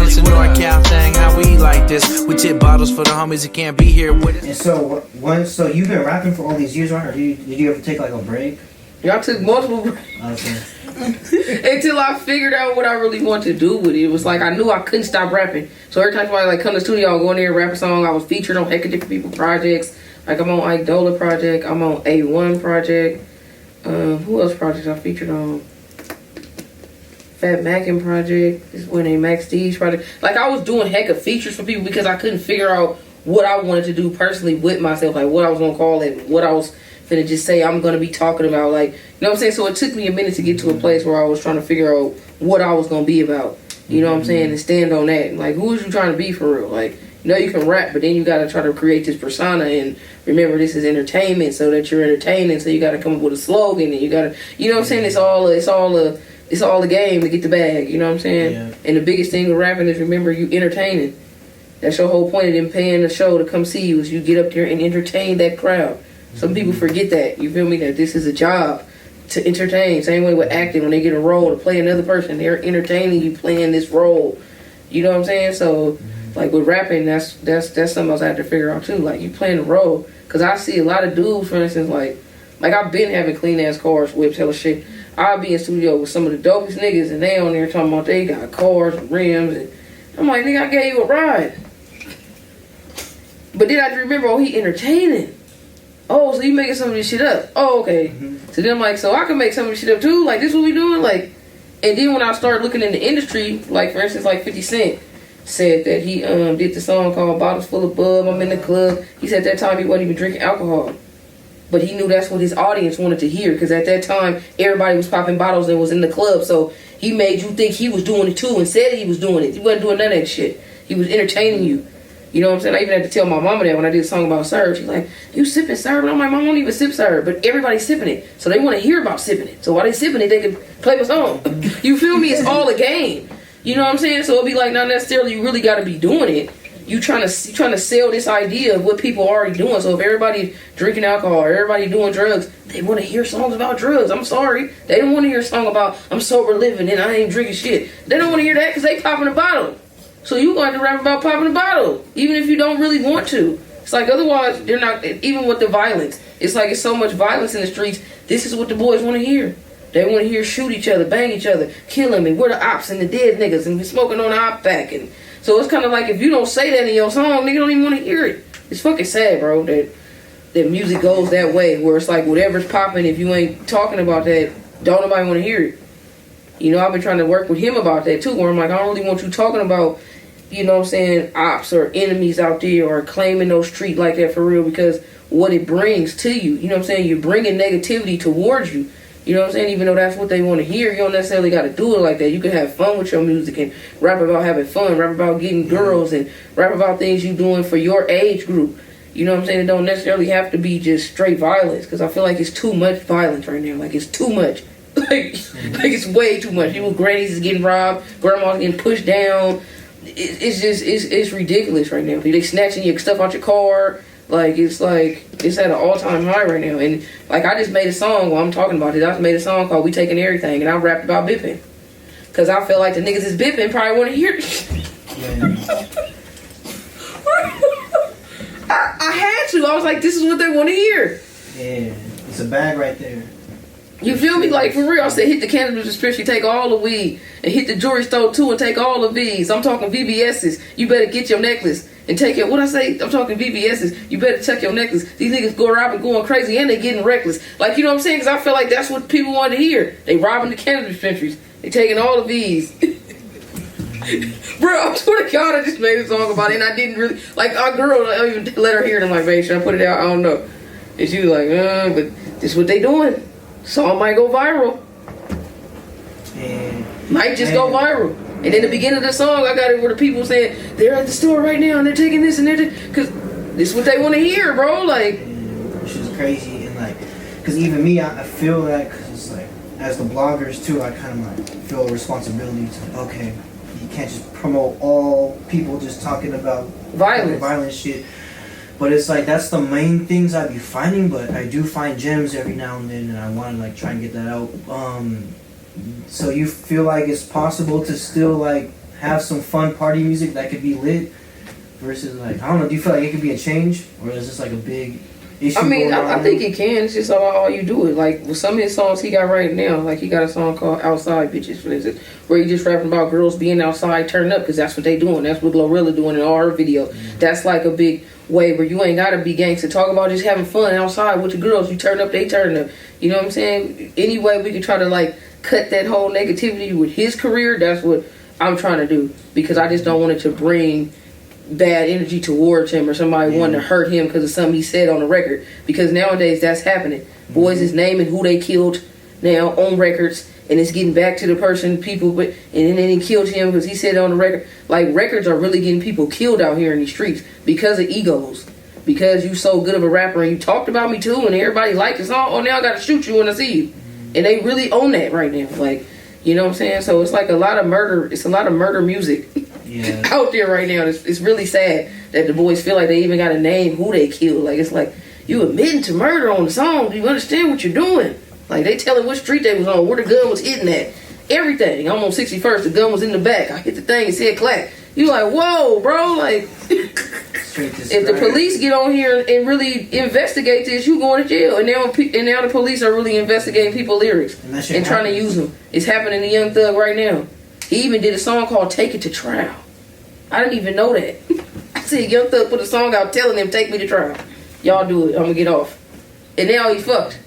it's a NorCal thing. How we like this? We tip bottles for the homies that can't be here with us. And so you've been rapping for all these years, right? Or did you ever take like a break? Yeah, I took multiple breaks. Okay. Until I figured out what I really wanted to do with it. It was like I knew I couldn't stop rapping. So every time somebody like come to the studio, I'll go in there and rap a song. I was featured on heck of different people projects. Like I'm on Ike Dola project. I'm on A1 project. Who else projects I featured on? Fat Mackin project. This one named Max D's project. Like I was doing heck of features for people because I couldn't figure out what I wanted to do personally with myself. Like what I was gonna call it. What I was finna just say I'm gonna be talking about. Like, you know what I'm saying? So it took me a minute to get to a place where I was trying to figure out what I was gonna be about. You know what I'm saying? And stand on that. Like, who is you trying to be for real? Like, you know you can rap, but then you gotta try to create this persona and remember this is entertainment so that you're entertaining. So you gotta come up with a slogan and you gotta, you know what I'm saying? It's all a game to get the bag. You know what I'm saying? Yeah. And the biggest thing with rapping is remember you entertaining. That's your whole point of them paying the show to come see you is you get up there and entertain that crowd. Some people forget that. You feel me? That this is a job to entertain. Same way with acting. When they get a role to play another person, they're entertaining you playing this role. You know what I'm saying? So, like with rapping, that's something else I had to figure out too. Like you playing a role, because I see a lot of dudes, for instance, like I've been having clean ass cars, whips, hella shit. I'll be in studio with some of the dopest niggas, and they on there talking about they got cars and rims, and I'm like, nigga, I gave you a ride. But then I just remember, oh, he entertaining. Oh, so you making some of this shit up? Oh, okay. So then I'm like, so I can make some of this shit up too? Like, this what we doing? Like, and then when I started looking in the industry, like, for instance, like 50 Cent said that he did the song called Bottles Full of Bub, I'm in the club. He said at that time he wasn't even drinking alcohol. But he knew that's what his audience wanted to hear, because at that time, everybody was popping bottles and was in the club. So he made you think he was doing it too and said he was doing it. He wasn't doing none of that shit. He was entertaining you. You know what I'm saying? I even had to tell my mama that when I did a song about syrup. She's like, you sipping syrup? And I'm like, Mom, I don't even sip syrup. But everybody's sipping it. So they want to hear about sipping it. So while they sipping it, they can play my song. You feel me? It's all a game. You know what I'm saying? So it'll be like, not necessarily you really got to be doing it. You trying to sell this idea of what people are already doing. So if everybody's drinking alcohol or everybody doing drugs, they want to hear songs about drugs. I'm sorry. They don't want to hear a song about I'm sober living and I ain't drinking shit. They don't want to hear that because they popping a bottle. So you going to rap about popping a bottle, even if you don't really want to. It's like otherwise they're not. Even with the violence, it's like it's so much violence in the streets. This is what the boys want to hear. They want to hear shoot each other, bang each other, kill them, and we're the ops and the dead niggas and we smoking on the op back. And so it's kind of like if you don't say that in your song, nigga don't even want to hear it. It's fucking sad, bro. That music goes that way where it's like whatever's popping. If you ain't talking about that, don't nobody want to hear it. You know, I've been trying to work with him about that too, where I'm like, I don't really want you talking about, you know what I'm saying, ops or enemies out there or claiming no street like that for real, because what it brings to you, you know what I'm saying, you're bringing negativity towards you. You know what I'm saying? Even though that's what they want to hear, you don't necessarily got to do it like that. You can have fun with your music and rap about having fun, rap about getting girls, and rap about things you doing for your age group. You know what I'm saying? It don't necessarily have to be just straight violence, because I feel like it's too much violence right now. Like, it's too much. like it's way too much. People, grannies is getting robbed, grandma's getting pushed down. It's ridiculous right now. They snatching your stuff out your car. It's at an all-time high right now. And like I just made a song while I'm talking about it. I just made a song called We Taking Everything, and I rapped about bipping. Cause I feel like the niggas is bipping probably want to hear it. I had to. I was like, this is what they want to hear. Yeah, it's a bag right there. You feel me? Like, for real, I said, hit the cannabis dispensary, take all the weed, and hit the jewelry store too and take all the V's. I'm talking VVS's. You better get your necklace and take it. What I say? I'm talking VVS's. You better check your necklace. These niggas go robbing, going crazy, and they getting reckless. Like, you know what I'm saying? Because I feel like that's what people want to hear. They robbing the cannabis dispensaries. They taking all the V's. Bro, I swear to God, I just made a song about it, and I didn't really, like, our girl, I don't even let her hear it. I'm like, man, should I put it out? I don't know. And she was like, but this is what they doing. Song might go viral. Might just go viral. And in the beginning of the song, I got it where the people saying, they're at the store right now, and they're taking this, and they're because this is what they want to hear, bro. Like, which is crazy, and like, because even me, I feel that, because it's like, as the bloggers too, I kind of like feel a responsibility to, okay, you can't just promote all people just talking about violent shit. But it's like, that's the main things I be finding, but I do find gems every now and then, and I want to like try and get that out. So you feel like it's possible to still like have some fun party music that could be lit versus like, I don't know, do you feel like it could be a change, or is this like a big issue? I mean, going on? I think it can. It's just all you do it. Like with some of his songs he got right now, like he got a song called "Outside Bitches," for instance, where he just rapping about girls being outside, turning up, because that's what they doing. That's what Glorilla doing in all her videos. That's like a big way where you ain't gotta be gangster. Talk about just having fun outside with your girls. You turn up, they turn up. You know what I'm saying? Any way we can try to like cut that whole negativity with his career, that's what I'm trying to do, because I just don't want it to bring bad energy towards him or somebody wanting to hurt him because of something he said on the record, because nowadays that's happening. Boys is naming who they killed now on records, and it's getting back to the person people with, and then he killed him because he said it on the record. Like, records are really getting people killed out here in these streets because of egos, because you so good of a rapper and you talked about me too and everybody liked the song. Oh, now I gotta shoot you when I see you. And they really own that right now. Like, you know what I'm saying? So it's like a lot of murder. It's a lot of murder music out there right now. It's really sad that the boys feel like they even got to name who they killed. Like, it's like, you admitting to murder on the song. Do you understand what you're doing? Like, they telling what street they was on, where the gun was hitting at. Everything. I'm on 61st. The gun was in the back. I hit the thing and said clack. You like, whoa, bro. Like, if the police get on here and really investigate this, you going to jail. And now the police are really investigating people's lyrics and trying to use them. It's happening to Young Thug right now. He even did a song called "Take It to Trial." I didn't even know that. I said Young Thug put a song out telling them, "Take me to trial. Y'all do it. I'm gonna get off." And now he fucked.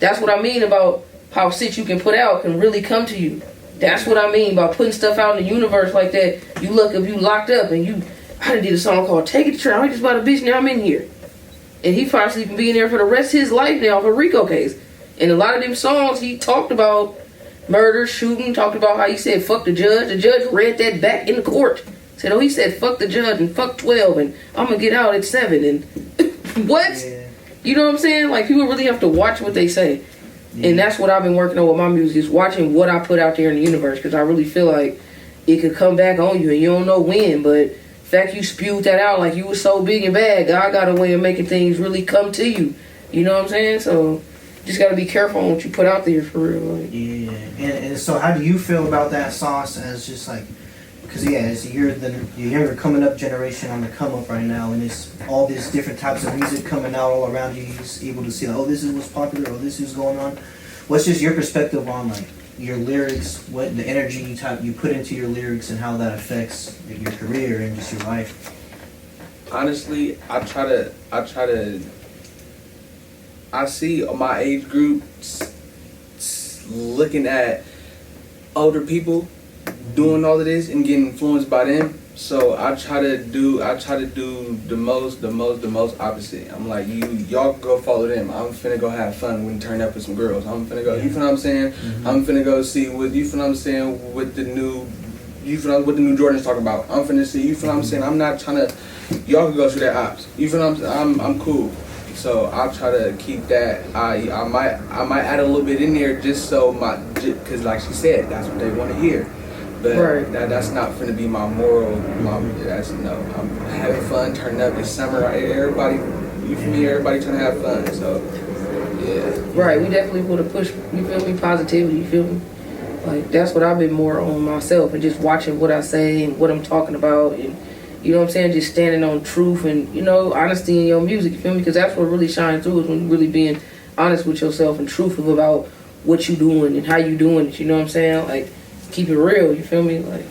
That's what I mean about how shit you can put out can really come to you. That's what I mean by putting stuff out in the universe like that. You look, if you locked up and I done did a song called "Take It to Trial." I just bought a bitch, now I'm in here. And he possibly can be in there for the rest of his life now for Rico case. And a lot of them songs he talked about murder, shooting, talked about how he said fuck the judge. The judge read that back in the court. Said, oh, he said fuck the judge and fuck 12 and I'm gonna get out at 7 and what? Yeah. You know what I'm saying? Like, people really have to watch what they say. Yeah. And that's what I've been working on with my music, is watching what I put out there in the universe, because I really feel like it could come back on you and you don't know when, but the fact you spewed that out like you was so big and bad, God got a way of making things really come to you. You know what I'm saying? So just got to be careful on what you put out there, for real. Like. Yeah. And so how do you feel about that sauce as just like, because you're the younger coming up generation on the come up right now, and it's all these different types of music coming out all around you. You're able to see, oh, this is what's popular, or this is going on. What's just your perspective on like your lyrics, what the energy type you put into your lyrics, and how that affects your career and just your life? Honestly, I see my age group looking at older people doing all of this and getting influenced by them. So I try to do the most opposite. I'm like, y'all go follow them. I'm finna go have fun when you turn up with some girls. I'm finna go, you feel what I'm saying? Mm-hmm. I'm finna go see what, you feel what I'm saying, with the new, you feel what the new Jordan's talking about. I'm finna see, you feel what I'm saying? I'm not trying to, y'all can go through their ops. You feel what I'm cool. So I'll try to keep that. I might add a little bit in there just so because like she said, that's what they want to hear. But right. that's not finna be my moral. That's no. I'm having fun, turning up. It's summer. Everybody, you feel me? Everybody trying to have fun. So yeah. Right. We definitely want to push. You feel me? Positivity. You feel me? Like, that's what I've been more on myself, and just watching what I say and what I'm talking about, and you know what I'm saying, just standing on truth and, you know, honesty in your music. You feel me? Because that's what really shines through, is when you're really being honest with yourself and truthful about what you doing and how you doing it. You know what I'm saying? Like, keep it real, you feel me? Like,